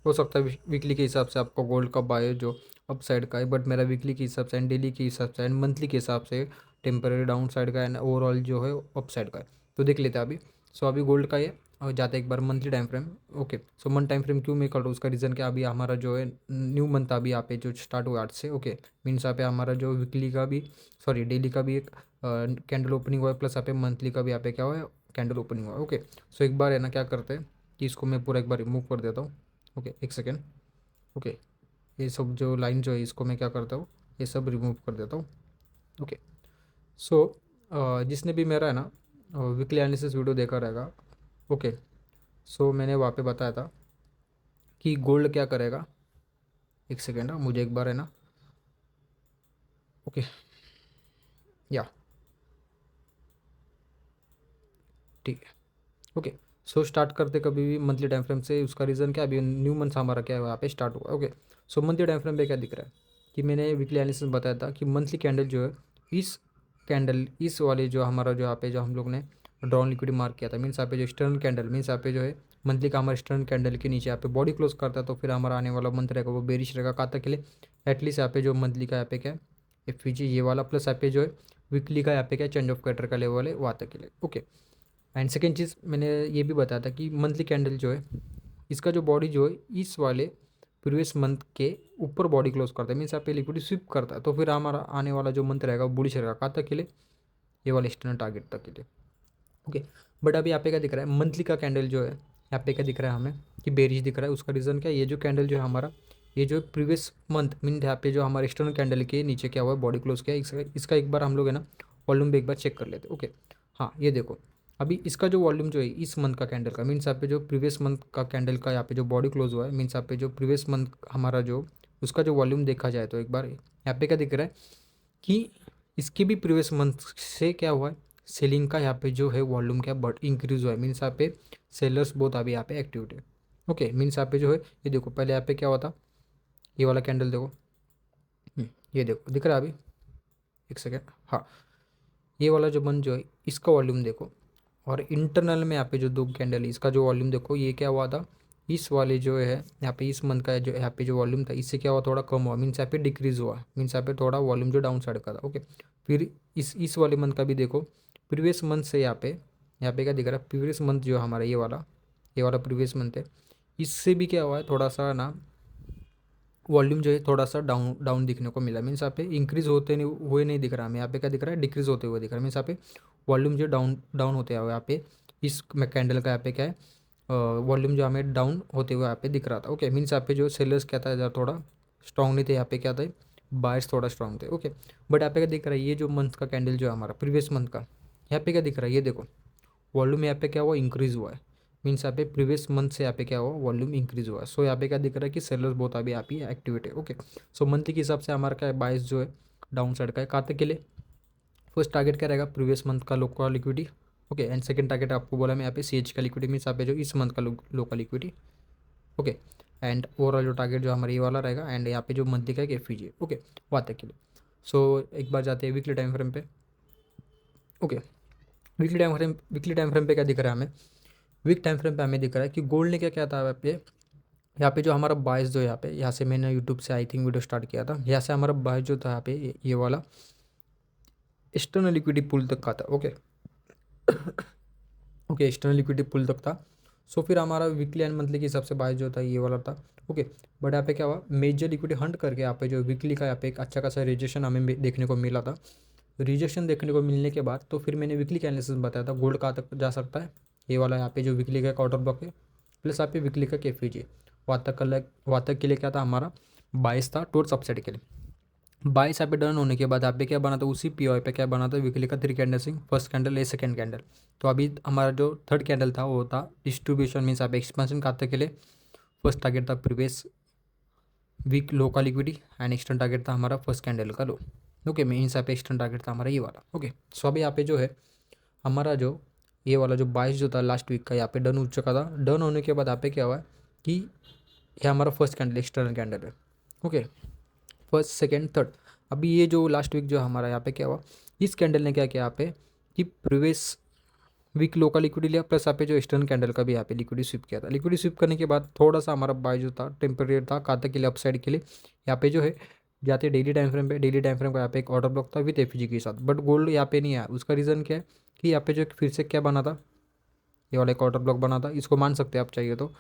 हो सकता है वीकली के हिसाब से आपका गोल्ड का बाय जो अप साइड का है, बट मेरा वीकली के हिसाब से एंड डेली के हिसाब से एंड मंथली के हिसाब से टेम्पररी डाउन साइड का एंड ओवरऑल जो है अप साइड का है। तो देख लेते हैं अभी। सो अभी गोल्ड का ये और जाते हैं एक बार मंथली टाइम फ्रेम। ओके, सो मंथ टाइम फ्रेम क्यों मैं कर रहा हूँ, उसका रीज़न क्या, अभी हमारा जो है न्यू मंथ अभी यहाँ पे जो स्टार्ट हुआ आज से। ओके, मीन्स यहाँ पे हमारा जो वीकली का भी, सॉरी डेली का भी एक कैंडल ओपनिंग हुआ है, प्लस यहाँ पे मंथली का भी यहाँ पे क्या हुआ है, कैंडल ओपनिंग हुआ है। ओके, सो एक बार है ना क्या करते हैं कि इसको मैं पूरा एक बार रिमूव कर देता हूँ। ओके, एक सेकेंड। ओके, ये सब जो लाइन जो है इसको मैं क्या करता हूँ, ये सब रिमूव कर देता हूँ। ओके, सो जिसने भी मेरा है ना वीकली एनालिसिस वीडियो देखा रहेगा। ओके, सो मैंने वहाँ पे बताया था कि गोल्ड क्या करेगा। एक सेकेंड, मुझे एक बार है ना। ओके, या ठीक है। ओके, सो स्टार्ट करते कभी भी मंथली टाइम फ्रेम से। उसका रीज़न क्या, अभी न्यू मंथ हमारा क्या है यहाँ पे स्टार्ट हुआ। ओके, सो मंथली टाइम फ्रेम पे क्या दिख रहा है कि मैंने वीकली एनालिसिस बताया था कि मंथली कैंडल जो है, इस कैंडल इस वाले जो हमारा जो यहाँ पे जो हम लोग ने ड्रॉन लिक्विड मार्क किया था, मीन्स यहाँ पे जो स्टर्न कैंडल, मीन्स यहाँ पे जो है मंथली का हमारा स्टर्न कैंडल के नीचे यहाँ पे बॉडी क्लोज करता है, तो फिर हमारा आने वाला मंथ रहेगा वो बेरिश रहेगा। कहाँ तक के लिए, एटलीस्ट यहाँ पे जो मंथली का यहाँ पे क्या है एफ ये वाला, प्लस यहाँ पे जो है वीकली का यहाँ पे क्या चेंज ऑफ कैरेक्टर का लेवल है वहाँ तक के लिए। ओके, एंड सेकेंड चीज़ मैंने ये भी बताया था कि मंथली कैंडल जो है इसका जो बॉडी जो है इस वाले प्रीवियस मंथ के ऊपर बॉडी क्लोज करता है, मीन्स यहाँ पे लिक्विड स्विप करता है, तो फिर हमारा आने वाला जो मंथ रहेगा वो बुलिश रहेगा। कहाँ तक के लिए, ये वाले एक्सटर्नल टारगेट तक के लिए। ओके, बट अभी यहाँ पे क्या दिख रहा है, मंथली का कैंडल जो है यहाँ पे क्या दिख रहा है हमें कि बेरिश दिख रहा है। उसका रीज़न क्या है, ये जो कैंडल जो है हमारा, ये जो प्रीवियस मंथ मीन यहाँ पे जो हमारे एक्सटर्नल कैंडल के नीचे क्या हुआ है, बॉडी क्लोज किया है। इसका एक बार हम लोग है ना वॉल्यूम भी एक बार चेक कर लेते हैं। ओके, हाँ ये देखो, अभी इसका जो वॉल्यूम जो है इस मंथ का कैंडल का, मीन्स यहाँ पे जो प्रीवियस मंथ का कैंडल का यहाँ पे जो बॉडी क्लोज हुआ है, मीन्स यहाँ पे जो प्रीवियस मंथ हमारा जो उसका जो वॉल्यूम देखा जाए तो एक बार यहाँ पे क्या दिख रहा है कि इसके भी प्रीवियस मंथ से क्या हुआ है, सेलिंग का यहाँ पे जो है वॉल्यूम क्या बट इंक्रीज हुआ है, मीन्स यहाँ पे सेलर्स बहुत अभी यहाँ पे एक्टिव है। ओके, मीन्स यहाँ पे जो है ये देखो, पहले यहाँ पे क्या हुआ था, ये वाला कैंडल देखो। ये देखो दिख रहा है अभी, एक सेकेंड, हाँ ये वाला जो बन जो है इसका वॉल्यूम देखो, और इंटरनल में यहाँ पे जो दो कैंडल है इसका जो वॉल्यूम देखो, ये क्या हुआ था, इस वाले जो है यहाँ पे इस मंथ का जो यहाँ पे जो वॉल्यूम था इससे क्या हुआ, थोड़ा कम हुआ, मीन्स यहाँ पे डिक्रीज हुआ, मीन्स यहाँ पे थोड़ा वॉल्यूम जो डाउन साइड का था। ओके, फिर इस वाले मंथ का भी देखो, प्रीवियस मंथ से यहाँ पे क्या दिख रहा है, प्रीवियस मंथ जो हमारा ये वाला प्रीवियस मंथ है, इससे भी क्या हुआ है, थोड़ा सा ना वॉल्यूम जो है थोड़ा सा डाउन डाउन दिखने को मिला, मीन्स यहाँ पे इंक्रीज होते नहीं हुए नहीं दिख रहा हमें, यहाँ पे क्या दिख रहा है, डिक्रीज होते हुए दिख रहा है, मीन्स यहाँ पे वॉल्यूम जो डाउन डाउन होते हुए यहाँ पे इस कैंडल का यहाँ पे क्या है वॉल्यूम जो हमें डाउन होते हुए यहाँ पे दिख रहा था। ओके, मीन्स यहाँ पे जो सेलर्स क्या था ज़रा थोड़ा स्ट्रॉन्ग नहीं थे, यहाँ पे क्या था बायर्स थोड़ा स्ट्रॉन्ग थे। ओके, बट यहाँ पे क्या दिख रहा है, ये जो मंथ का कैंडल जो है हमारा प्रीवियस मंथ का, यहाँ पे क्या दिख रहा है, ये देखो वॉल्यूम यहाँ पे क्या हुआ, इंक्रीज हुआ है, मीन्स यहाँ पे प्रीवियस मंथ से यहाँ पे क्या हुआ, वॉल्यूम इंक्रीज हुआ है। सो यहाँ पे क्या दिख रहा है कि सेलर्स बहुत अभी यहाँ पे एक्टिवेट है। ओके, सो मंथली के हिसाब से हमारा क्या है, बाइस जो है डाउन साइड का है। कहाँ तक के लिए, फर्स्ट टारगेट क्या रहेगा, प्रीवियस मंथ का local liquidity. Okay, and second target आपको बोला मैं यहाँ पे सी एच का लिक्विडिटी, मीन्स यहाँ पे जो इस मंथ का local liquidity. Okay, and overall जो टारगेट जो हमारा ये वाला रहेगा, एंड यहाँ पे जो मंथली का एक एफ ओके वहाँ तक के लिए। सो एक बार जाते हैं वीकली टाइम फ्रेम पे। ओके, वीकली टाइम फ्रेम पे क्या दिख रहा है हमें, वीक टाइम फ्रेम पे हमें दिख रहा है कि गोल्ड ने क्या किया था यहाँ पे जो हमारा बायस जो यहाँ से मैंने यूट्यूब से आई थिंक वीडियो स्टार्ट किया था, यहाँ से हमारा बायस जो था यहाँ पे ये वाला एक्सटर्नल लिक्विडिटी पुल तक का था। ओके, ओके एक्सटर्नल लिक्विडिटी पुल तक था। सो फिर हमारा वीकली एंड मंथली के हिसाब से बायस जो था ये वाला था। ओके, बट यहाँ पे क्या हुआ, मेजर लिक्विडिटी हंट करके यहाँ पे जो वीकली का यहाँ पे एक अच्छा खासा रिजेक्शन हमें देखने को मिला था। रिजेक्शन देखने को मिलने के बाद तो फिर मैंने वीकली का एनालिसिस बताया था, गोल्ड कहाँ तक जा सकता है, ये वाला यहाँ पे जो वीकली का क्वार्टर ब्लॉक है, प्लस यहाँ पे वीकली का केफीजी वहाँ तक के लिए क्या था हमारा, 22 था टोर्स अपसाइड के लिए। 22 यहाँ पे डन होने के बाद यहाँ पे क्या बना था, उसी पी पे क्या बना था, वीकली का 3 कैंडल सिंग, फर्स्ट कैंडल ए सेकेंड कैंडल। तो अभी हमारा जो थर्ड कैंडल था वो था डिस्ट्रीब्यूशन, मीन्स यहाँ पे एक्सपेंशन कहाँ तक के लिए, फर्स्ट टारगेट था प्रीवियस वीक लो का लिक्विडिटी, एंड एक्सटर्न टारगेट था हमारा फर्स्ट कैंडल का लो। ओके, मीन्स यहाँ पे एक्सटर्न टारगेट था हमारा ये वाला। ओके, सो अभी यहाँ पे जो है हमारा जो ये वाला जो 22 जो था लास्ट वीक का यहाँ पे डन हो चुका था। डन होने के बाद यहाँ पे क्या हुआ है कि ये हमारा फर्स्ट कैंडल एक्सटर्नल कैंडल है। ओके, फर्स्ट सेकेंड थर्ड, अभी ये जो लास्ट वीक जो हमारा यहाँ पे क्या हुआ, इस कैंडल ने क्या किया यहाँ पे कि प्रीवियस वीक लो का लिक्विडिटी लिया, प्लस यहाँ पे जो एक्सटर्नल कैंडल का भी यहाँ पे लिक्विडिटी स्विप किया था। लिक्विडिटी स्विप करने के बाद थोड़ा सा हमारा बाय जो था टेम्परेरी था, कहाँ तक के लिए, अपसाइड के लिए। यहाँ पे जो है जाते डेली टाइम फ्रेम पे, डेली टाइम फ्रेम का यहाँ पे एक ऑर्डर ब्लॉक था विथ एफजी के साथ, बट गोल्ड यहाँ पे नहीं आया। उसका रीज़न क्या है कि यहाँ पे जो फिर से क्या बना था, ये वाला एक ऑर्डर ब्लॉक बना था। इसको मान सकते हैं आप चाहिए तो,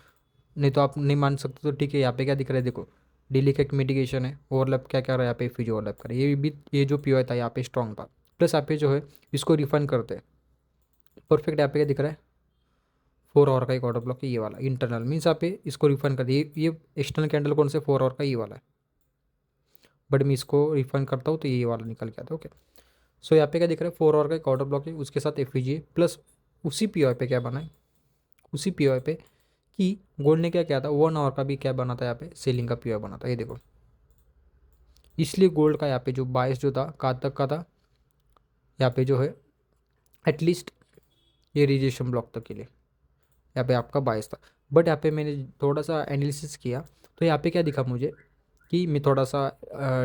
नहीं तो आप नहीं मान सकते तो ठीक है। यहाँ पे क्या दिख रहा है, देखो डेली का एक मिटिगेशन है, ओवरलैप क्या क्या रहा है यहाँ पे, एफजी ओवरलैप कर ये भी, ये जो पीओ था यहाँ पे स्ट्रॉन्ग था। प्लस यहाँ पे जो है इसको रिफाइन करते हैं परफेक्ट। यहाँ पे क्या दिख रहा है, 4 आवर का एक ऑर्डर ब्लॉक है, ये वाला इंटरनल मीन्स यहाँ पे इसको रिफाइन कर दिए। ये एक्सटर्नल कैंडल कौन से, 4 आवर का ये वाला है, बट मैं इसको रिफाइन करता हूँ तो ये वाला निकल के आता है। ओके, सो यहाँ पे क्या दिख रहा है, 4 आवर का एक ऑर्डर ब्लॉक है, उसके साथ एफईजी है, प्लस उसी पीओ पे क्या बना है, उसी पीओ पे कि गोल्ड ने क्या किया था, 1 आवर का भी क्या बना था यहाँ पे, सेलिंग का पीओ बना था, ये देखो। इसलिए गोल्ड का यहाँ पे जो बायस जो था कहाँ तक का था, यहाँ पे जो है एटलीस्ट ये रिजेक्शन ब्लॉक तक के लिए यहाँ पे आपका बायस था। बट यहाँ पे मैंने थोड़ा सा एनालिसिस किया तो यहाँ पे क्या दिखा मुझे कि मैं थोड़ा सा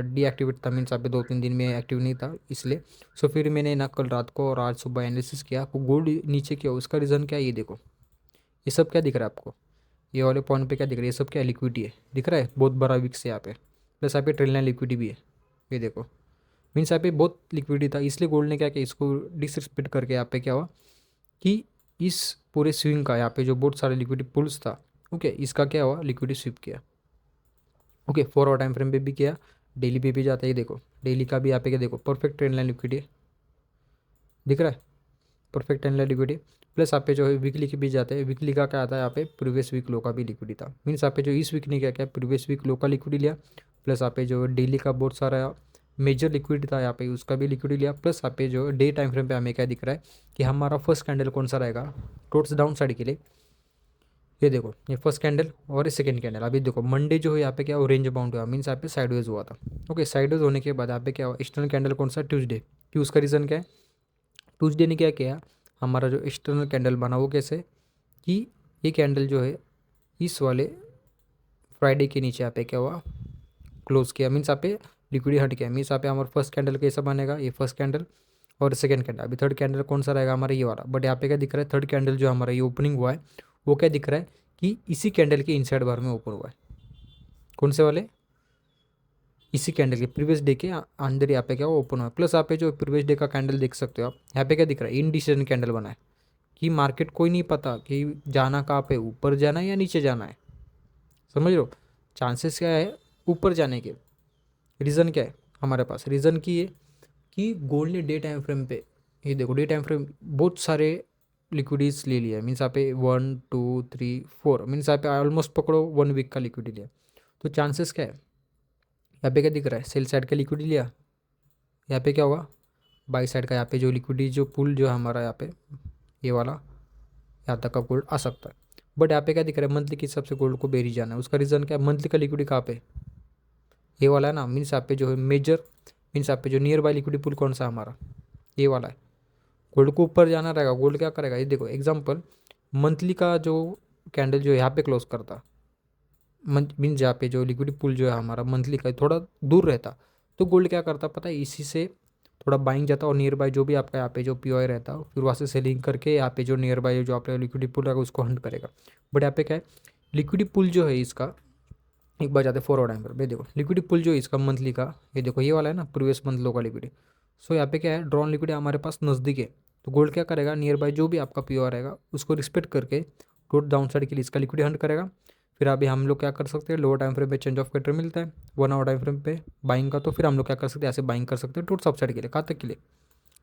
डीएक्टिवेट था, मीन्स यहाँ पे 2-3 दिन में एक्टिव नहीं था इसलिए। सो फिर मैंने ना कल रात को और आज सुबह एनालिसिस किया, आपको गोल्ड नीचे किया, उसका रीज़न क्या है, ये देखो। ये सब क्या दिख रहा है आपको, ये वाले पॉइंट पे क्या दिख रहा है, ये सब क्या लिक्विडिटी है, दिख रहा है बहुत बड़ा विक्स है यहाँ पे, प्लस यहाँ पे ट्रेल लाइन लिक्विडिटी भी है, ये देखो। मीन्स यहाँ पे बहुत लिक्विडिटी था, इसलिए गोल्ड ने क्या किया, इसको डिसरिस्पेक्ट करके यहाँ पे क्या हुआ कि इस पूरे स्विंग का यहाँ पे जो बहुत सारे लिक्विडिटी पुल्स था, ओके, इसका क्या हुआ, लिक्विडिटी स्विप किया। ओके, 4 आवर टाइम फ्रेम पे भी किया, डेली पे भी जाता है, ये देखो डेली का भी यहाँ पे क्या देखो, परफेक्ट ट्रेंड लाइन लिक्विडिटी दिख रहा है, perfect trend line liquidity. Plus यहाँ पे जो है वीकली के भी जाते हैं, वीकली का क्या आता है यहाँ पे, प्रीवियस वीक लो का भी लिक्विडिटी था। मीन्स यहाँ पे जो इस वीक ने क्या किया, प्रीवियस वीक लो का लिक्विडिटी लिया, प्लस यहाँ पे जो डेली का बहुत सारा मेजर लिक्विडिटी था यहाँ पे, उसका भी लिक्विडिटी लिया। प्लस यहाँ पे जो डे टाइम फ्रेम पे हमें क्या दिख रहा है कि हमारा फर्स्ट कैंडल कौन सा रहेगा टोट्स डाउन साइड के लिए, ये देखो ये फर्स्ट कैंडल और ये सेकंड कैंडल। अभी देखो मंडे जो है यहाँ पे क्या वो रेंज बाउंड हुआ, मीन्स यहाँ पे साइडवेज हुआ था। ओके, साइडवेज होने के बाद यहाँ पे क्या हुआ, एक्सटर्नल कैंडल कौन सा, ट्यूसडे। कि उसका रीज़न क्या है, ट्यूसडे ने क्या किया, हमारा जो एक्सटर्नल कैंडल बना वो कैसे कि ये कैंडल जो है इस वाले फ्राइडे के नीचे यहाँ पे क्या हुआ, क्लोज किया, मीन्स यहाँ पे लिक्विडिटी हट गया। मीन्स यहाँ पे हमारा फर्स्ट कैंडल कैसा बनेगा, ये फर्स्ट कैंडल और सेकंड कैंडल। अभी थर्ड कैंडल कौन सा रहेगा हमारा, ये वाला। बट यहाँ पे क्या दिख रहा है, थर्ड कैंडल जो हमारा ये ओपनिंग हुआ है वो क्या दिख रहा है कि इसी कैंडल के इनसाइड बार में ओपन हुआ है। कौन से वाले, इसी कैंडल के प्रीवियस डे के अंदर यहाँ पे क्या ओपन हुआ है। प्लस यहाँ पे जो प्रीवियस डे का कैंडल देख सकते हो आप, यहाँ पे क्या दिख रहा है, इनडिसीजन कैंडल बना है कि मार्केट कोई नहीं पता कि जाना कहाँ पे, ऊपर जाना है या नीचे जाना है, समझ लो। चांसेस क्या है ऊपर जाने के, रीज़न क्या है हमारे पास, रीज़न की ये कि गोल्ड ने डे टाइम फ्रेम पे, ये देखो डे टाइम फ्रेम बहुत सारे लिक्विडिटीज ले लिया है। मीन्स यहाँ पे 1 2 3 4, मीन्स यहाँ पे ऑलमोस्ट पकड़ो 1 वीक का लिक्विडिटी लिया। तो चांसेस क्या है, यहाँ पे क्या दिख रहा है, सेल साइड का लिक्विडिटी लिया, यहाँ पे क्या होगा, बाई साइड का यहाँ पे जो लिक्विडिटी जो पुल जो है हमारा यहाँ पे ये वाला, यहाँ तक का गोल्ड आ सकता है। बट यहाँ पे क्या दिख रहा है, मंथली के हिसाब से गोल्ड को बेरी जाना है। उसका रीज़न क्या है, मंथली का लिक्विडिटी कहाँ पे, ये वाला है ना। मीन्स यहाँ पे जो है मेजर, मीन्स यहाँ पे जो नियर बाई लिक्विडिटी पुल कौन सा हमारा, ये वाला है। गोल्ड को ऊपर जाना रहेगा, गोल्ड क्या करेगा, ये देखो एग्जांपल मंथली का जो कैंडल जो यहाँ पे क्लोज करता, मीन्स यहाँ पे जो लिक्विडिटी पुल जो है हमारा मंथली का थोड़ा दूर रहता, तो गोल्ड क्या करता पता है, इसी से थोड़ा बाइंग जाता और नियर बाई जो भी आपका यहाँ पे जो पीओआई रहता है फिर वहाँ से सेलिंग करके यहाँ पे जो नियर बाई जो आपका लिक्विडिटी पुल रहेगा उसको हंट करेगा। बट यहाँ पे क्या है, लिक्विडिटी पुल जो है इसका, एक बार जाते हैं फॉरवर्ड टाइम पर, देखो लिक्विडिटी पुल जो है इसका मंथली का, ये देखो ये वाला है ना, प्रीवियस मंथ लो का लिक्विडिटी। सो यहाँ पे क्या है, ड्रॉन लिक्विडिटी हमारे पास नज़दीक है, तो गोल्ड क्या करेगा, नियर बाई जो भी आपका पीओआर रहेगा उसको रिस्पेक्ट करके टोट डाउन साइड के लिए इसका लिक्विडिटी हंट करेगा। फिर अभी हम लोग क्या कर सकते हैं, लोअर टाइम फ्रेम पे चेंज ऑफ कैरेक्टर मिलता है 1 आवर टाइम फ्रेम पे बाइंग का, तो फिर हम लोग क्या कर सकते हैं, ऐसे बाइंग कर सकते हैं टोट सब साइड के लिए, कहाँ तक के लिए,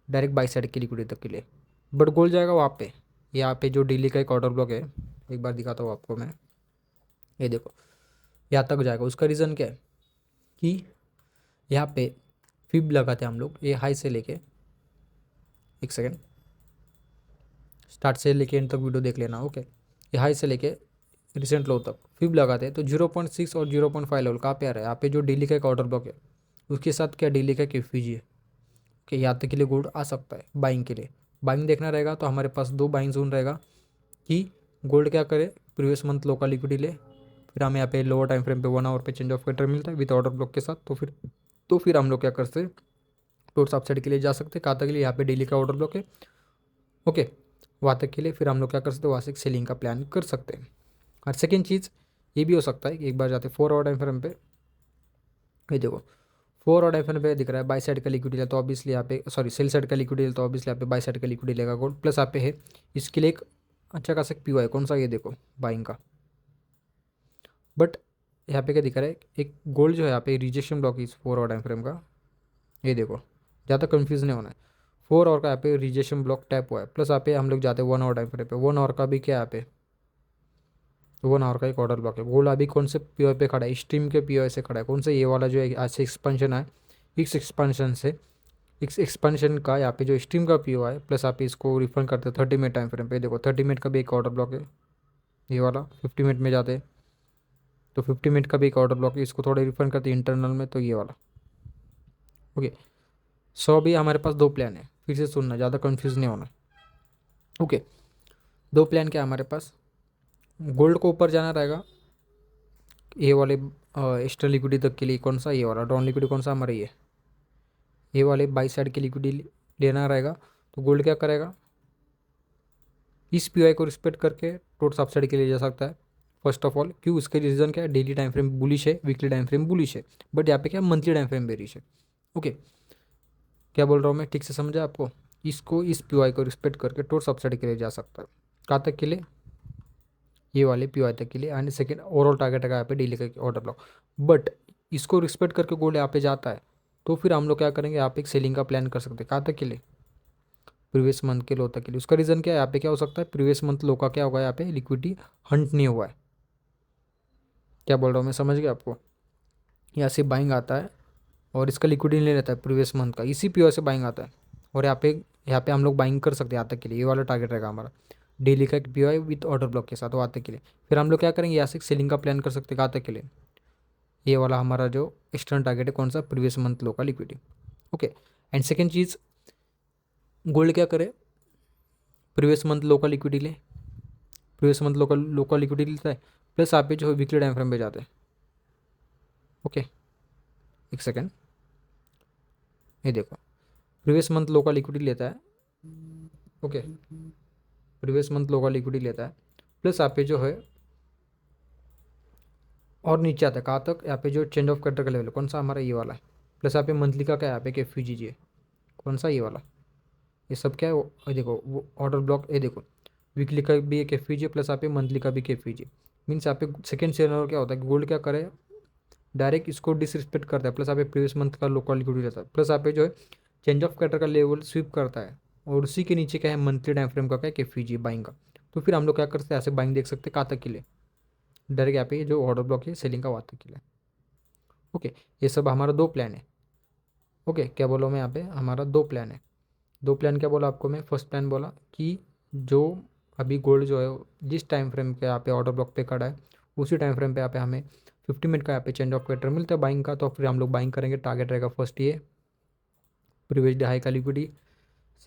डायरेक्ट बाई साइड की लिक्विडिटी तक के लिए। बट गोल्ड जाएगा वहाँ पे, यहाँ पे जो डेली का एक ऑर्डर ब्लॉक है, एक बार दिखाता हूँ आपको मैं, ये देखो यहाँ तक जाएगा। उसका रीज़न क्या है कि यहाँ पे फिब लगाते हैं हम लोग, ये हाई से लेके, एक सेकेंड, स्टार्ट से लेके एंड तक वीडियो देख लेना। ओके, ये हाई से लेके रिसेंट लो तक फिब लगाते हैं, तो 0.6 और 0.5 लेवल कहाँ पे आ रहा है, यहाँ पे जो डेली का एक ऑर्डर ब्लॉक है उसके साथ क्या डेली का केफीजी है कि यहाँ तक के लिए गोल्ड आ सकता है बाइंग के लिए। बाइंग देखना रहेगा तो हमारे पास 2 बाइंग जोन रहेगा कि गोल्ड क्या करे, प्रीवियस मंथ लो का लिक्विडिटी ले, फिर हमें यहाँ पे लोअर टाइम फ्रेम पे 1 आवर पे चेंज ऑफ कैरेक्टर मिलता है विद ऑर्डर ब्लॉक के साथ, तो फिर हम लोग क्या कर सकते हैं टोट्स अपसाइड के लिए जा सकते हैं, कहाँ तक के लिए, यहाँ पे डेली का ऑर्डर ब्लॉक है। ओके, वहाँ तक के लिए फिर हम लोग क्या कर सकते हैं, वहाँ से एक सेलिंग का प्लान कर सकते हैं। और सेकेंड चीज़ ये भी हो सकता है कि एक बार जाते 4 आवर टाइम फ्रेम पे, ये देखो 4 आवर टाइम फ्रेम पे दिख रहा है बाई साइड का लिक्विडिटी है, तो ऑब्वियसली यहाँ पे सॉरी सेल साइड का लिक्विडिटी है, तो ऑब्वियसली यहाँ पे बाई साइड का लिक्विडिटी लेगा गोल्ड। प्लस यहाँ पे है इसके लिए एक अच्छा खासा पी है, कौन सा, ये देखो बाइंग का। बट यहाँ पे क्या दिख रहा है, एक गोल्ड जो है यहाँ पे रिजेक्शन ब्लॉक इस 4 आवर टाइम फ्रेम का, ये देखो ज़्यादा कंफ्यूज नहीं होना है। 4 आवर का यहाँ पे रिजेक्शन ब्लॉक टैप हुआ है। प्लस यहाँ पे हम लोग जाते हैं 1 आवर टाइम फ्रेम पे, 1 आवर का भी क्या यहाँ पे 1 आवर का एक ऑर्डर ब्लॉक है। गोल्ड अभी कौन से पीओ पे खड़ा है, स्ट्रीम के पीओ से खड़ा है, कौन से, ये वाला जो है आज से एक्सपेंशन है, इस एक्सपेंशन से इस एक्सपेंशन का यहाँ पे जो स्ट्रीम का पीओ है। प्लस आप इसको रिफंड करते हैं 30 मिनट टाइम फ्रेम पे, देखो 30 मिनट का भी एक ऑर्डर ब्लॉक है ये वाला। 50 मिनट में जाते हैं तो 50 मिनट का भी एक ऑर्डर ब्लॉक है, इसको थोड़े रिफंड करते हैं इंटरनल में, तो ये वाला। ओके, सो अभी हमारे पास दो प्लान है, फिर से सुनना, ज़्यादा कन्फ्यूज नहीं होना। ओके, दो प्लान क्या है हमारे पास, गोल्ड को ऊपर जाना रहेगा ये वाले एक्स्ट्रा लिक्विडिटी तक के लिए, कौन सा, ये वाला डाउन लिक्विडिटी कौन सा हमारा, ये वाले बाई साइड की लिक्विडिटी लेना रहेगा। तो गोल्ड क्या करेगा, इस पीओआई को रिस्पेक्ट करके टोट सबसाइड के लिए जा सकता है। फर्स्ट ऑफ ऑल क्यों, उसके रीज़न क्या है, डेली टाइम फ्रेम बुलिश है, वीकली टाइम फ्रेम बुलिश है, बट यहाँ पे क्या मंथली टाइम फ्रेम बेरिश है। ओके, क्या बोल रहा हूँ मैं, ठीक से समझा आपको, इसको इस पीओआई को रिस्पेक्ट करके टोट सबसाइड के लिए जा सकता है, कहाँ तक के लिए, ये वाले पीओआई तक के लिए। एंड सेकेंड ओवरऑल टारगेट है यहाँ पे डेली का ऑर्डर ब्लॉक। बट इसको रिस्पेक्ट करके गोल्ड यहाँ पे जाता है, तो फिर हम लोग क्या करेंगे, यहाँ पे एक सेलिंग का प्लान कर सकते हैं, कहाँ तक के लिए, प्रीवियस मंथ के लो तक के लिए। उसका रीज़न क्या है, यहाँ पे क्या हो सकता है, प्रीवियस मंथ लो का क्या होगा, यहाँ पे लिक्विडिटी हंट नहीं हुआ है। क्या बोल रहा हूँ मैं, समझ गया आपको, यहाँ से बाइंग आता है और इसका लिक्विडिटी नहीं रहता है प्रीवियस मंथ का, इसी पीओ से बाइंग आता है। और यहाँ पे हम लोग बाइंग कर सकते हैं यहाँ तक के लिए, ये वाला टारगेट रहेगा हमारा डेली का एक पीओ विथ ऑर्डर ब्लॉक के साथ, वो आते के लिए। फिर हम लोग क्या करेंगे, यहाँ से सेलिंग का प्लान कर सकते हैं, कहाँ तक के लिए, ये वाला हमारा जो एक्सटर्नल टारगेट है, कौन सा, प्रीवियस मंथ लो का liquidity. Okay, and second cheese, gold क्या करे, प्रीवियस मंथ लो का लिक्विडिटी ले, प्रीवियस मंथ लोकल लिक्विडिटी लेता है। प्लस आप पे जो है वीकली टाइम फ्रेम पे जाते हैं। ओके, एक सेकेंड, ये देखो प्रीवियस मंथ लोकल लिक्विडिटी लेता है। Okay, previous month local liquidity लेता है, प्लस आप पे जो है और नीचे आता है, कहाँ तक, यहाँ पे जो चेंज ऑफ कैरेक्टर का लेवल है, कौन सा हमारा, ये वाला है। प्लस यहाँ पे मंथली का क्या है, यहाँ पे एफ है, कौन सा, ये वाला। ये सब क्या है, ये देखो वो ऑर्डर ब्लॉक, ये देखो वीकली का भी एक एफ प्लस यहाँ पे मंथली का भी एक एफ मीन्स यहाँ पे सेकेंड सिनेरियो क्या होता है, गोल्ड क्या करे, डायरेक्ट इसको डिसरिस्पेक्ट करता है। प्लस यहाँ पे प्रीवियस मंथ का लोकल लिक्विडिटी रहता है, प्लस यहाँ पे जो है चेंज ऑफ कैरेक्टर का लेवल स्वीप करता है, और उसी के नीचे क्या है, मंथली टाइम फ्रेम का क्या है, एफ बाइंग का। तो फिर हम लोग क्या करते हैं, ऐसे बाइंग देख सकते हैं, कहाँ तक के लिए, डायरेक्ट यहाँ पे जो ऑर्डर ब्लॉक है सेलिंग का, वहाँ तक के लिए। ओके, ये सब हमारा दो प्लान है। ओके, क्या बोला मैं, यहाँ पे हमारा दो प्लान है। दो प्लान क्या बोला आपको मैं, फर्स्ट प्लान बोला कि जो अभी गोल्ड जो है जिस टाइम फ्रेम के यहाँ पे ऑर्डर ब्लॉक पे खड़ा है, उसी टाइम फ्रेम पे यहाँ पे हमें 50 मिनट का यहाँ पे चेंज ऑफ कैरेक्टर मिलता है बाइंग का, तो फिर हम लोग बाइंग करेंगे। टारगेट रहेगा फर्स्ट ये प्रीवियस डे हाई का लिक्विडिटी,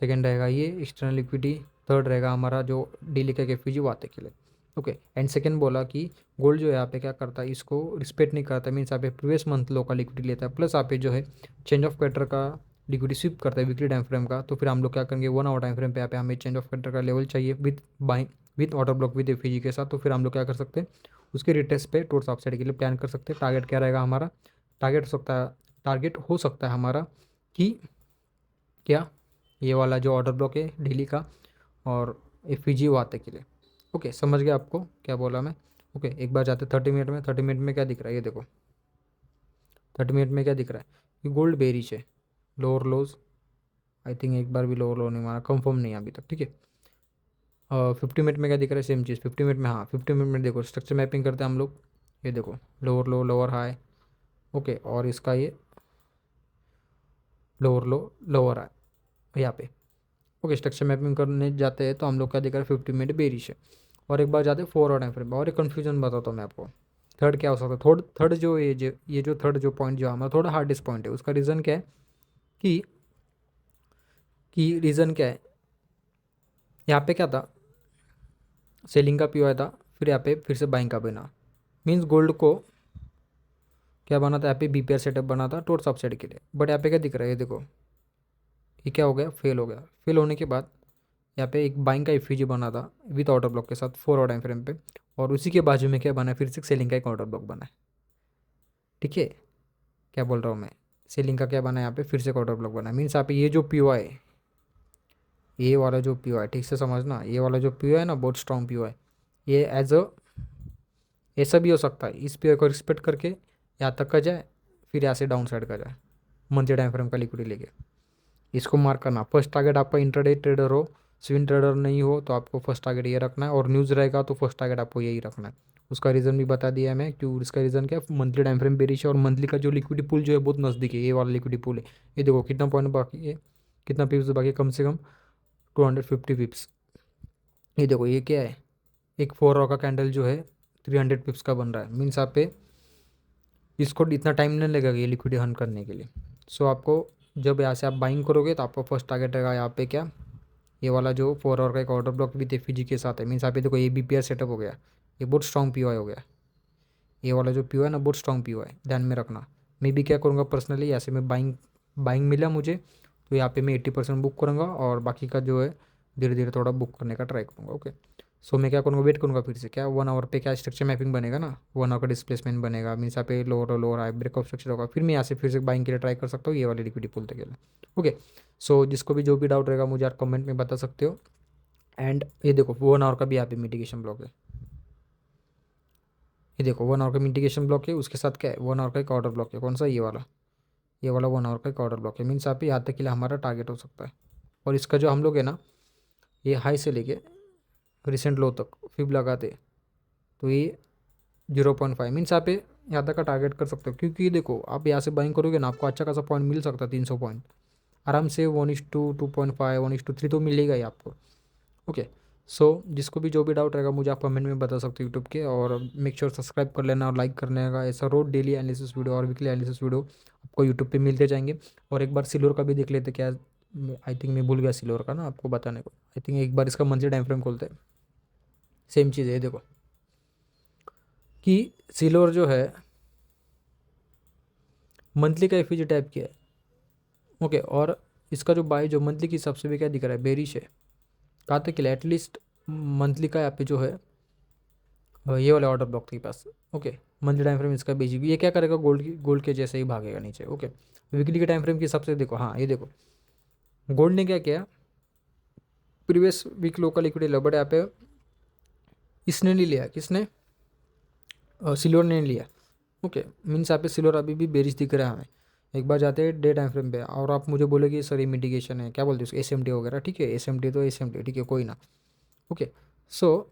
सेकेंड रहेगा ये एक्सटर्नल लिक्विडिटी, थर्ड रहेगा हमारा जो डेली का एफ वाते के लिए। ओके, एंड सेकेंड बोला कि गोल्ड जो है यहाँ पे क्या करता है, इसको रिस्पेक्ट नहीं करता, मीन्स यहाँ पे प्रीवियस मंथ लो का लिक्विडिटी लेता है, प्लस यहाँ पे जो है चेंज ऑफ कैरेक्टर का लिक्विडिटी स्विप करता है वीकली टाइम फ्रेम का। तो फिर हम लोग क्या करेंगे, 1 आवर टाइम फ्रेम पे यहाँ पे हमें चेंज ऑफ कैरेक्टर का लेवल चाहिए with buying with order block with F के साथ। तो फिर हम लोग क्या कर सकते हैं, उसके रिटेस्ट पे टोर्स अपसाइड के लिए प्लान कर सकते हैं। टारगेट क्या रहेगा हमारा, टारगेट हो सकता है हमारा कि क्या, ये वाला जो ऑर्डर ब्लॉक है डेली का और एफ वो आते के लिए। ओके, समझ गया आपको क्या बोला मैं। ओके, एक बार जाते 30 मिनट में, 30 मिनट में क्या दिख रहा है, ये देखो 30 मिनट में क्या दिख रहा है कि गोल्ड बेरिश है, लोअर लोज, आई थिंक एक बार भी लोअर लो नहीं मारा, कंफर्म नहीं है अभी तक, ठीक है। 50 मिनट में क्या दिख रहा है, सेम चीज़ 50 मिनट में, हाँ 50 मिनट में देखो स्ट्रक्चर मैपिंग करते हैं हम लोग, ये देखो लोअर लो लोअर हाई। ओके, और इसका ये लोअर लो लोअर हाई यहाँ पे। ओके, स्ट्रक्चर मैपिंग करने जाते हैं तो हम लोग क्या दिख रहा है, 50 मिनट बेरिश है। और एक बार जाते हैं 4 आवर टाइम फ्रेम, और एक कन्फ्यूजन बताता हूँ मैं आपको, थर्ड क्या हो सकता है, थर्ड जो ये जो थर्ड जो पॉइंट जो हमारा थोड़ा हार्डेस्ट पॉइंट है, उसका रीज़न क्या है कि रीज़न क्या है, यहाँ पे क्या था, सेलिंग का पीओ आया था, फिर यहाँ पे फिर से बाइंग का बना, मीन्स गोल्ड को क्या बना था, यहाँ पे बीपीआर सेटअप बना था टोट सबसेट के लिए। बट यहाँ पे क्या दिख रहा है, ये देखो ये क्या हो गया, फेल हो गया। फेल होने के बाद यहाँ पे एक बाइंग का एफवीजी बना था विथ ऑर्डर ब्लॉक के साथ 4 आवर टाइम फ्रेम पे, और उसी के बाजू में क्या बना है, फिर से सेलिंग का एक ऑर्डर ब्लॉक बना है। ठीक है, क्या बोल रहा हूँ मैं, सेलिंग का क्या बना है यहाँ पे, फिर से एक ऑर्डर ब्लॉक बना है। मीन्स यहाँ पे ये जो पीओ है, ये वाला जो पीओ है, ठीक से समझना, ये वाला जो पीओ है ना, बहुत स्ट्रॉन्ग पीओ है। ये एज अ ऐसा भी हो सकता है, इस पीओ को रिस्पेक्ट करके यहाँ तक का जाए, फिर यहाँ से डाउन साइड का जाए मंथली टाइम फ्रेम का लिक्विडिटी लेके। इसको मार्क करना। फर्स्ट टारगेट आपका इंट्राडे ट्रेडर हो, स्विंग ट्रेडर नहीं हो तो आपको फर्स्ट टारगेट ये रखना है, और न्यूज़ रहेगा तो फर्स्ट टारगेट आपको यही रखना है। उसका रीज़न भी बता दिया है मैं, क्यों इसका रीज़न क्या है, मंथली टाइम फ्रेम बेरिश है और मंथली का जो लिक्विडिटी पूल जो है बहुत नज़दीक है, ये वाला लिक्विडिटी पूल है। ये देखो कितना पॉइंट बाकी है, कितना पिप्स बाकी है, कम से कम 250 पिप्स। ये देखो ये क्या है, एक 4 आवर का कैंडल जो है 300 पिप्स का बन रहा है। मीन्स आप पे इसको इतना टाइम नहीं लगेगा ये लिक्विडिटी हन करने के लिए। सो आपको जब यहाँ से आप बाइंग करोगे तो आपका फर्स्ट टारगेट रहेगा यहाँ पे क्या, ये वाला जो 4 आवर का एक ऑर्डर ब्लॉक भी एफवीजी के साथ है। मीन्स आप ये देखो ये बीपीआर सेटअप हो गया, ये बहुत स्ट्रॉन्ग पीओआई हो गया। ये वाला जो पीओ है ना, बहुत स्ट्रॉन्ग पीओ है, ध्यान में रखना। मैं भी क्या करूँगा पर्सनली, यहाँ से मैं बाइंग बाइंग मिला मुझे तो यहाँ पे मैं 80% बुक करूँगा, और बाकी का जो है धीरे धीरे थोड़ा बुक करने का ट्राई करूँगा। ओके, सो मैं क्या करूँगा, वेट करूँगा फिर से क्या 1 आवर पे क्या स्ट्रक्चर मैपिंग बनेगा ना, 1 आवर का डिस्प्लेसमेंट बनेगा। मीन्स यहाँ पे lower lower high breakup structure होगा, फिर मैं यहाँ से फिर से बाइंग के लिए ट्राई कर सकता हूँ ये वाले लिक्विडिटी पुल तक के लिए। ओके, सो जिसको भी जो भी डाउट रहेगा मुझे आप कमेंट में बता सकते हो। एंड ये देखो 1 आवर का भी यहाँ पे मिटिगेशन ब्लॉक है, ये देखो 1 आवर का मिटिगेशन ब्लॉक है, उसके साथ क्या है 1 आवर का एक ऑर्डर ब्लॉक है, कौन सा, ये वाला, ये वाला 1 आवर का एक ऑर्डर ब्लॉक है। मीन्स यहाँ पे यहाँ तक के लिए हमारा टारगेट हो सकता है। और इसका जो हम लोग है ना, ये हाई से लेके रिसेंट लो तक फिब लगाते तो ये 0.5 मीन्स यहाँ पे यहाँ तक का टारगेट कर सकते हो, क्योंकि देखो आप यहाँ से बाइंग करोगे ना आपको अच्छा खासा पॉइंट मिल सकता है, 300 पॉइंट आराम से, 1:2.5 1:3 तो मिलेगा ही आपको। ओके, सो जिसको भी जो भी डाउट रहेगा मुझे आप कमेंट में बता सकते हो यूट्यूब के, और मेक श्योर सब्सक्राइब कर लेना और लाइक करने का। ऐसा रोज डेली एनालिसिस वीडियो और वीकली एनालिसिस वीडियो आपको यूट्यूब पे मिलते जाएंगे। और एक बार सिल्वर का भी देख लेते क्या, आई थिंक मैं भूल गया सिल्वर का ना आपको बताने को। आई थिंक एक बार इसका मंथली टाइम फ्रेम खोलते हैं, सेम चीज़ है, देखो कि सिल्वर जो है मंथली का एफीजी टाइप किया है। ओके, और इसका जो बाय जो मंथली के हिसाब से भी क्या दिख रहा है, बेरिश है। कहाँ तक के लिए, एटलीस्ट मंथली का यहाँ पे जो है ये वाले ऑर्डर ब्लॉक के पास। ओके, मंथली टाइम फ्रेम इसका बेसिक, ये क्या करेगा, गोल्ड के जैसे ही भागेगा नीचे। ओके, वीकली के टाइम फ्रेम के हिसाब से देखो, हाँ ये देखो गोल्ड ने क्या किया, प्रीवियस वीक लो का लिक्विडिटी लो, बट यहाँ पे इसने नहीं लिया, किसने, सिल्वर ने नहीं लिया। ओके, मीन्स यहाँ पे सिल्वर अभी भी बेरिश दिख रहा है हमें। एक बार जाते हैं डे टाइम फ्रेम पे, और आप मुझे बोलेगे सर ये मिटिगेशन है, क्या बोलते हैं उसको, एसएमटी वगैरह, ठीक है एसएमटी तो एसएमटी, ठीक है कोई ना। ओके, सो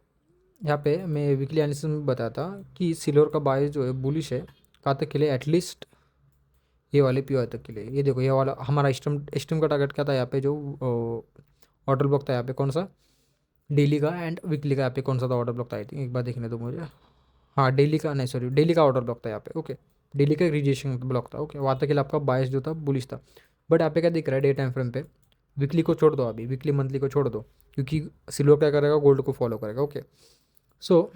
यहाँ पे मैं वीकली एनालिसिस में बताता कि सिल्वर का बाय जो है बुलिश है, कहाँ तक के लिए, एटलीस्ट ये वाले पीओ तक के लिए। ये देखो ये वाला हमारा स्टम का टारगेट क्या था, यहाँ पे जो ऑर्डर ब्लॉक था यहाँ पे कौन सा, डेली का, एंड वीकली का यहाँ पे कौन सा था ऑर्डर ब्लॉक था, आई थिंक एक बार देखने दो मुझे। हाँ डेली का नहीं, सॉरी डेली का ऑर्डर ब्लॉक था यहाँ पे। ओके, डेली का रिजेक्शन ब्लॉक था। ओके, वहाँ तक के लिए आपका बायस जो था बुलिश था। बट यहाँ पे क्या दिख रहा है डे टाइम फ्रेम पे, वीकली को छोड़ दो, अभी वीकली मंथली को छोड़ दो, क्योंकि सिल्वर क्या करेगा, गोल्ड को फॉलो करेगा। ओके, सो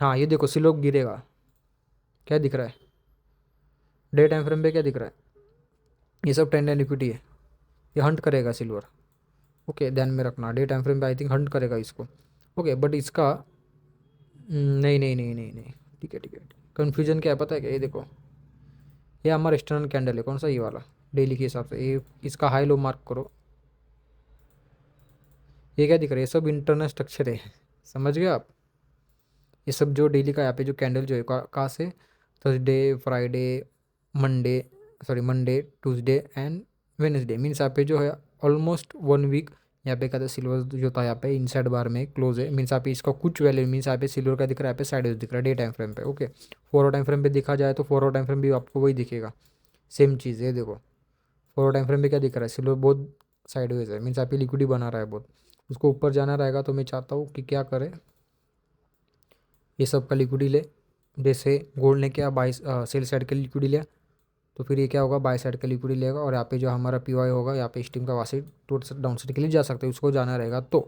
हाँ ये देखो सिल्वर गिरेगा, क्या दिख रहा है डे टाइम फ्रेम पे, क्या दिख रहा है, ये सब ट्रेंड एंड इक्विटी है, ये हंट करेगा सिल्वर। ओके, ध्यान में रखना डे टाइम फ्रेम पे आई थिंक हंट करेगा इसको। ओके, बट इसका नहीं नहीं नहीं नहीं नहीं, ठीक है ठीक है, कन्फ्यूजन क्या है पता है क्या, ये देखो ये हमारा एक्सटर्नल कैंडल है, कौन सा, ये वाला डेली के हिसाब से, ये इसका हाई लो मार्क करो, ये क्या दिख रहा है, ये सब इंटरनल स्ट्रक्चर है, समझ गए आप। ये सब जो डेली का यहाँ पे जो कैंडल जो है कहाँ से, Thursday Friday Monday, sorry Monday Tuesday and Wednesday, means यहाँ पे जो है ऑलमोस्ट 1 वीक यहाँ पे क्या था, सिल्वर जो था यहाँ पे इनसाइड बार में क्लोज है। मीन्स यहाँ पे इसका कुछ वैल्यू, मीन्स यहाँ पे सिल्वर का दिख रहा है, यहाँ पे साइड दिख रहा है डे टाइम फ्रेम पे। ओके, 4 आवर टाइम फ्रेम पे देखा जाए तो 4 आवर टाइम फ्रेम भी आपको वही दिखेगा, सेम चीज़ है। देखो 4 आवर टाइम फ्रेम पे क्या दिख रहा है, सिल्वर बहुत साइडवेज है, मीन्स यहाँ पे लिक्विडिटी बना रहा है बहुत, उसको ऊपर जाना रहेगा। तो मैं चाहता हूँ कि क्या करे, ये सब का लिक्विडिटी ले, जैसे गोल्ड ने क्या बाई सेल साइड का लिक्विडिटी लिया, तो फिर ये क्या होगा, बाय साइड का लिक्विडिटी लेगा, और यहाँ पे जो हमारा पीवाई होगा यहाँ पे स्टीम का वासी टोट डाउन साइड के लिए जा सकते हैं, उसको जाना रहेगा तो।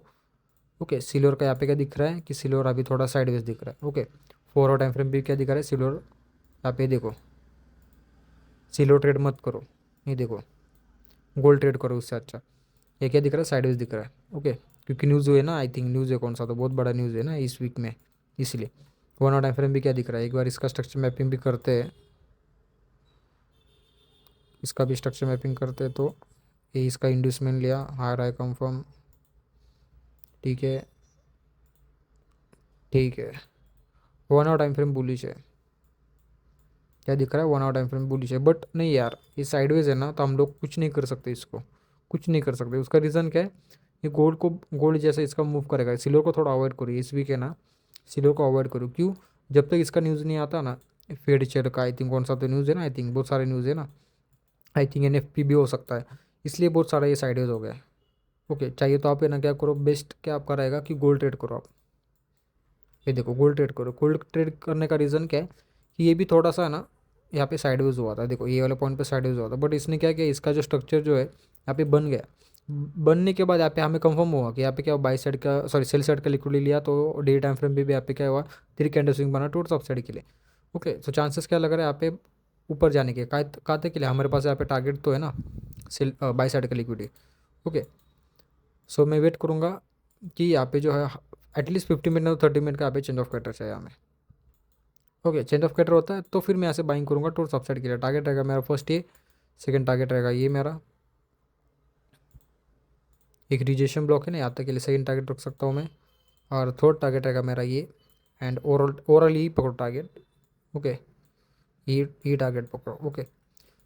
ओके, सिल्वर का यहाँ पे क्या दिख रहा है कि सिल्वर अभी थोड़ा साइडवेज दिख रहा है। ओके, 4 आवर टाइम फ्रेम भी क्या दिख रहा है, सिल्वर यहाँ पे देखो, सिल्वर ट्रेड मत करो, ये देखो गोल्ड ट्रेड करो उससे अच्छा। ये क्या दिख रहा है, साइडवेज दिख रहा है। ओके, क्योंकि न्यूज़ है ना, आई थिंक न्यूज़ है, कौन सा तो बहुत बड़ा न्यूज़ है ना इस वीक में, इसलिए 1 आवर टाइम फ्रेम भी क्या दिख रहा है, एक बार इसका स्ट्रक्चर मैपिंग भी करते हैं, इसका भी स्ट्रक्चर मैपिंग करते हैं। तो ये इसका इंड्यूसमेंट लिया, हायर हाई कंफर्म, ठीक है ठीक है। 1 आवर टाइम फ्रेम बुलिश है, क्या दिख रहा है, 1 आवर टाइम फ्रेम बुलिश है, बट नहीं यार ये साइडवेज है ना, तो हम लोग कुछ नहीं कर सकते, इसको कुछ नहीं कर सकते। उसका रीज़न क्या है, ये गोल्ड जैसे इसका मूव करेगा। सिल्वर को थोड़ा अवॉइड करो इस वीक है ना, सिल्वर को अवॉइड करो। क्यों, जब तक इसका न्यूज़ नहीं आता ना, फेड शेयर का आई थिंक कौन सा तो न्यूज़ है ना, आई थिंक बहुत सारे न्यूज़ है ना, आई थिंक एनएफपी भी हो सकता है, इसलिए बहुत सारा ये साइडवेज हो गया है। ओके, चाहिए तो आप है ना क्या करो, बेस्ट क्या आपका रहेगा कि गोल्ड ट्रेड करो आप। ये देखो गोल्ड ट्रेड करो। गोल्ड ट्रेड करने का रीज़न क्या है कि ये भी थोड़ा सा है ना यहाँ पे साइडवेज हुआ था, देखो ये वाले पॉइंट पे साइडवेज हुआ था, बट इसने क्या किया, इसका जो स्ट्रक्चर जो है यहाँ पे बन गया। बनने के बाद यहाँ पे हमें कंफर्म हुआ कि यहाँ पे क्या हुआ, बाई साइड का सॉरी सेल साइड का लिक्विडिटी लिया, तो डे टाइम फ्रेम भी यहाँ पे क्या हुआ, 3 कैंडल स्विंग बना टूट सब साइड के लिए। ओके, तो चांसेस क्या लग रहा है यहाँ पे ऊपर जाने के, काते के लिए हमारे पास यहाँ पे टारगेट तो है ना, सेल बाई साइड का लिक्विडिटी। ओके, सो मैं वेट करूँगा कि यहाँ पे जो है एटलीस्ट 50 मिनट और 30 मिनट का यहाँ पे चेंज ऑफ कैटर चाहिए हमें। ओके, चेंज ऑफ कैटर होता है तो फिर मैं यहाँ से बाइंग करूँगा टूर सबसाइड के लिए। टारगेट रहेगा मेरा फर्स्ट ये, सेकंड टारगेट रहेगा ये मेरा, एक रिजेक्शन ब्लॉक है ना यहाँ तक के लिए सेकंड टारगेट रख सकता हूँ मैं, और थर्ड टारगेट रहेगा मेरा ये, एंड ओवरऑल यही पकड़ो टारगेट। ओके, ये टारगेट पकड़ो। ओके,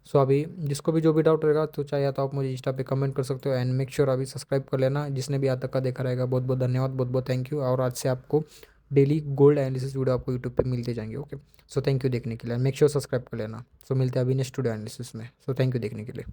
सो अभी जिसको भी जो भी डाउट रहेगा तो चाहे तो आप मुझे इंस्टा पे कमेंट कर सकते हो, एंड मेक श्योर अभी सब्सक्राइब कर लेना, जिसने भी आज तक का देखा रहेगा बहुत बहुत धन्यवाद, बहुत बहुत थैंक यू। और आज से आपको डेली गोल्ड एनालिसिस वीडियो आपको यूट्यूब पे मिलते जाएंगे। ओके, सो थैंक यू देखने के लिए, मेक श्योर सब्सक्राइब कर लेना। सो मिलते हैं अभी नेक्स्ट वीडियो एनालिसिस में। सो थैंक यू देखने के लिए।